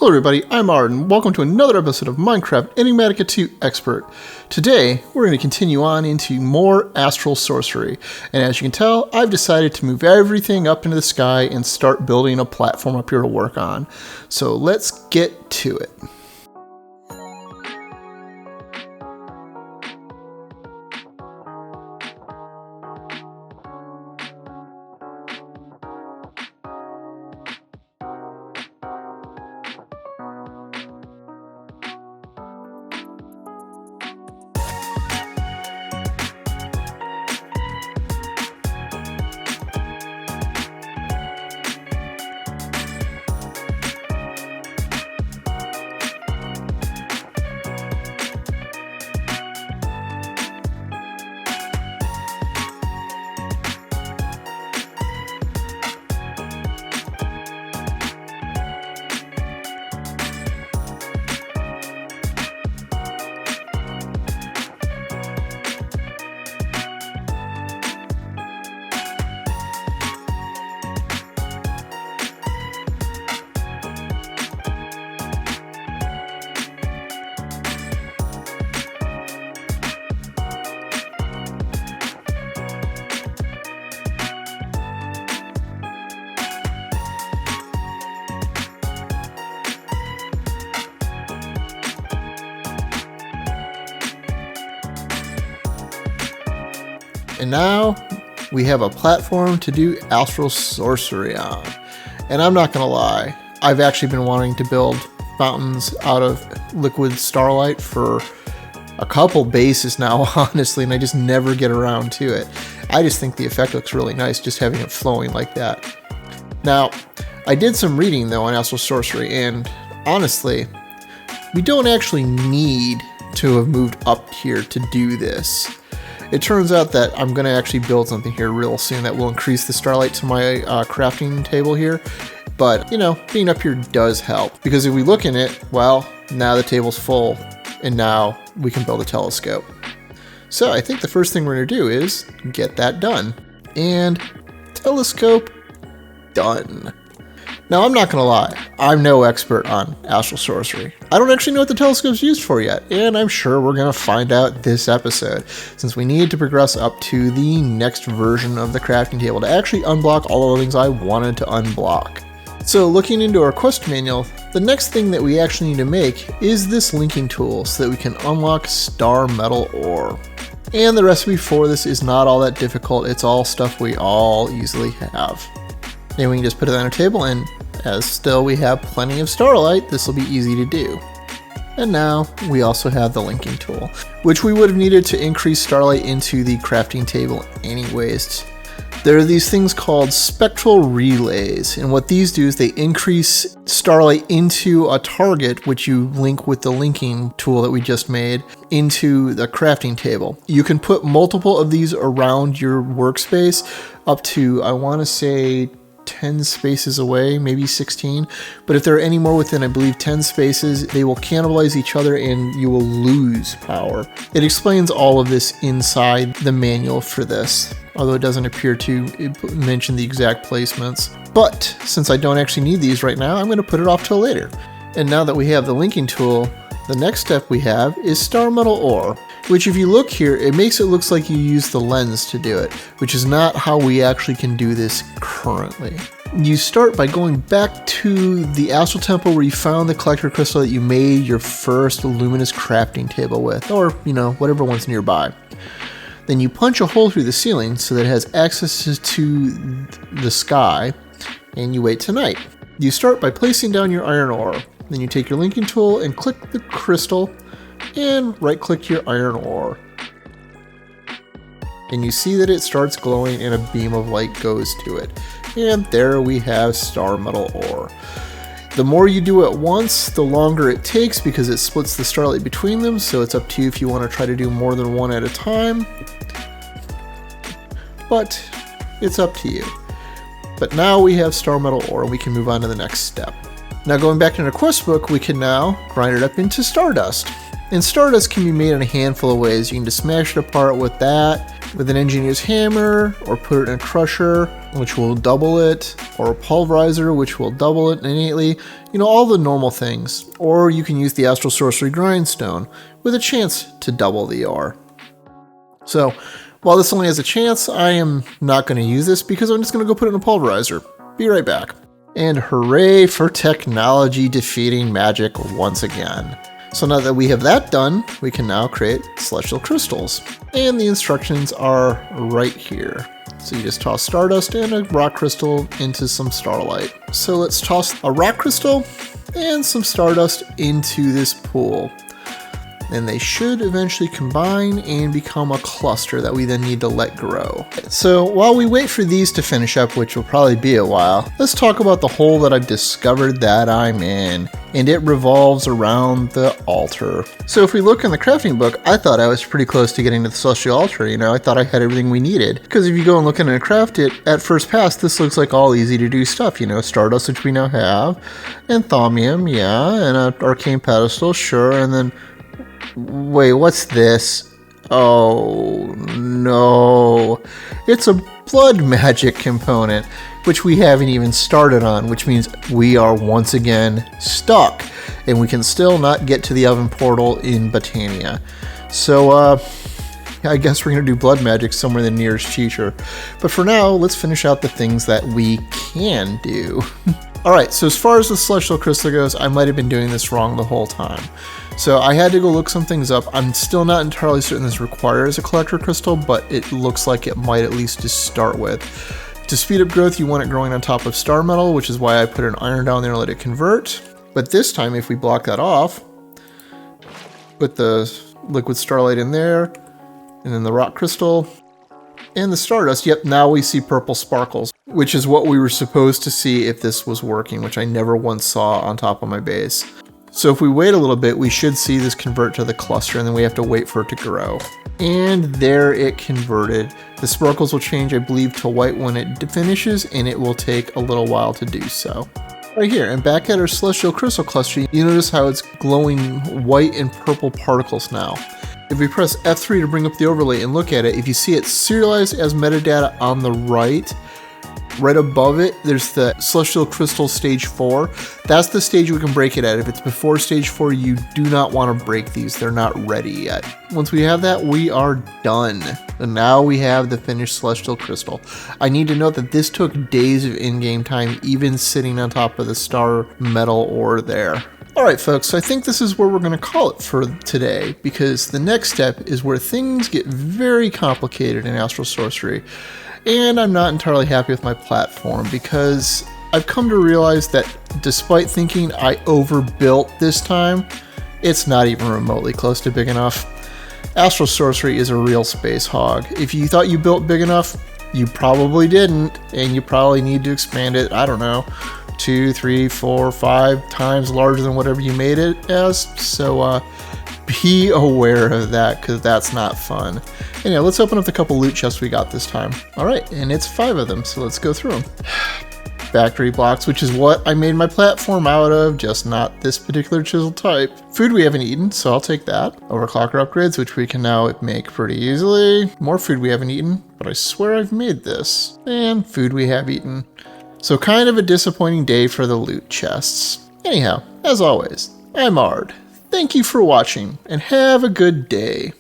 Hello everybody, I'm Arden. Welcome to another episode of Minecraft Enigmatica 2 Expert. Today, we're going to continue on into more Astral Sorcery. And as you can tell, I've decided to move everything up into the sky and start building a platform up here to work on. So let's get to it. And now we have a platform to do Astral Sorcery on. And I'm not gonna lie, I've actually been wanting to build fountains out of liquid starlight for a couple bases now, honestly, and I just never get around to it. I just think the effect looks really nice, just having it flowing like that. Now, I did some reading though on Astral Sorcery, and honestly, we don't actually need to have moved up here to do this. It turns out that I'm going to actually build something here real soon that will increase the starlight to my crafting table here. But, you know, being up here does help. Because if we look in it, well, now the table's full. And now we can build a telescope. So I think the first thing we're going to do is get that done. And telescope done. Now, I'm not going to lie, I'm no expert on Astral Sorcery. I don't actually know what the telescope's used for yet, and I'm sure we're going to find out this episode, since we need to progress up to the next version of the crafting table to actually unblock all of the things I wanted to unblock. So looking into our quest manual, the next thing that we actually need to make is this linking tool so that we can unlock Starmetal ore. And the recipe for this is not all that difficult, it's all stuff we all easily have. And we can just put it on our table, and as still we have plenty of starlight, this will be easy to do. And now we also have the linking tool, which we would have needed to increase starlight into the crafting table anyways. There are these things called spectral relays, and what these do is they increase starlight into a target, which you link with the linking tool that we just made, into the crafting table. You can put multiple of these around your workspace, up to, I want to say, 10 spaces away, maybe 16, but if there are any more within, I believe, 10 spaces, they will cannibalize each other and you will lose power. It explains all of this inside the manual for this, although it doesn't appear to mention the exact placements. But since I don't actually need these right now, I'm going to put it off till later. And now that we have the linking tool, the next step we have is Starmetal ore, which if you look here, it makes it look like you use the lens to do it, which is not how we actually can do this currently. You start by going back to the Astral Temple where you found the collector crystal that you made your first luminous crafting table with, or, you know, whatever one's nearby. Then you punch a hole through the ceiling so that it has access to the sky, and you wait tonight. You start by placing down your iron ore. Then you take your linking tool and click the crystal, and right-click your iron ore. And you see that it starts glowing and a beam of light goes to it. And there we have Starmetal ore. The more you do at once, the longer it takes because it splits the starlight between them, so it's up to you if you want to try to do more than one at a time. But it's up to you. But now we have Starmetal ore and we can move on to the next step. Now going back in our quest book, we can now grind it up into stardust. And stardust can be made in a handful of ways. You can just smash it apart with that, with an engineer's hammer, or put it in a crusher, which will double it, or a pulverizer, which will double it innately. You know, all the normal things. Or you can use the Astral Sorcery grindstone with a chance to double the ore. So, while this only has a chance, I am not going to use this because I'm just going to go put it in a pulverizer. Be right back. And hooray for technology defeating magic once again. So now that we have that done, we can now create celestial crystals. And the instructions are right here. So you just toss stardust and a rock crystal into some starlight. So let's toss a rock crystal and some stardust into this pool. And they should eventually combine and become a cluster that we then need to let grow. So while we wait for these to finish up, which will probably be a while, let's talk about the hole that I've discovered that I'm in. And it revolves around the altar. So if we look in the crafting book, I thought I was pretty close to getting to the celestial altar. You know, I thought I had everything we needed. Because if you go and look at it and craft it, at first pass, this looks like all easy to do stuff. You know, stardust, which we now have, and thaumium, yeah, and an arcane pedestal, sure, and then wait, what's this? Oh no. It's a blood magic component, which we haven't even started on, which means we are once again stuck. And we can still not get to the oven portal in Botania. So, I guess we're going to do blood magic somewhere in the nearest future. But for now, let's finish out the things that we can do. Alright, so as far as the celestial crystal goes, I might have been doing this wrong the whole time. So I had to go look some things up. I'm still not entirely certain this requires a collector crystal, but it looks like it might at least to start with. To speed up growth, you want it growing on top of Starmetal, which is why I put an iron down there and let it convert. But this time, if we block that off, put the liquid starlight in there, and then the rock crystal, and the stardust, yep, now we see purple sparkles, which is what we were supposed to see if this was working, which I never once saw on top of my base. So if we wait a little bit, we should see this convert to the cluster, and then we have to wait for it to grow. And there it converted. The sparkles will change, I believe, to white when it finishes, and it will take a little while to do so. Right here, and back at our celestial crystal cluster, you notice how it's glowing white and purple particles now. If we press F3 to bring up the overlay and look at it, if you see it serialized as metadata on the right above it, there's the Celestial Crystal Stage 4. That's the stage we can break it at. If it's before Stage 4, you do not want to break these. They're not ready yet. Once we have that, we are done. And now we have the finished Celestial Crystal. I need to note that this took days of in-game time, even sitting on top of the star metal ore there. Alright folks, so I think this is where we're going to call it for today, because the next step is where things get very complicated in Astral Sorcery. And I'm not entirely happy with my platform, because I've come to realize that despite thinking I overbuilt this time, it's not even remotely close to big enough. Astral Sorcery is a real space hog. If you thought you built big enough, you probably didn't, and you probably need to expand it, I don't know, 2, 3, 4, 5 times larger than whatever you made it as. So be aware of that, because that's not fun. Anyway, let's open up the couple loot chests we got this time. Alright, and it's 5 of them, so let's go through them. Factory blocks, which is what I made my platform out of, just not this particular chisel type. Food we haven't eaten, so I'll take that. Overclocker upgrades, which we can now make pretty easily. More food we haven't eaten, but I swear I've made this. And food we have eaten. So kind of a disappointing day for the loot chests. Anyhow, as always, I'm Ard. Thank you for watching, and have a good day.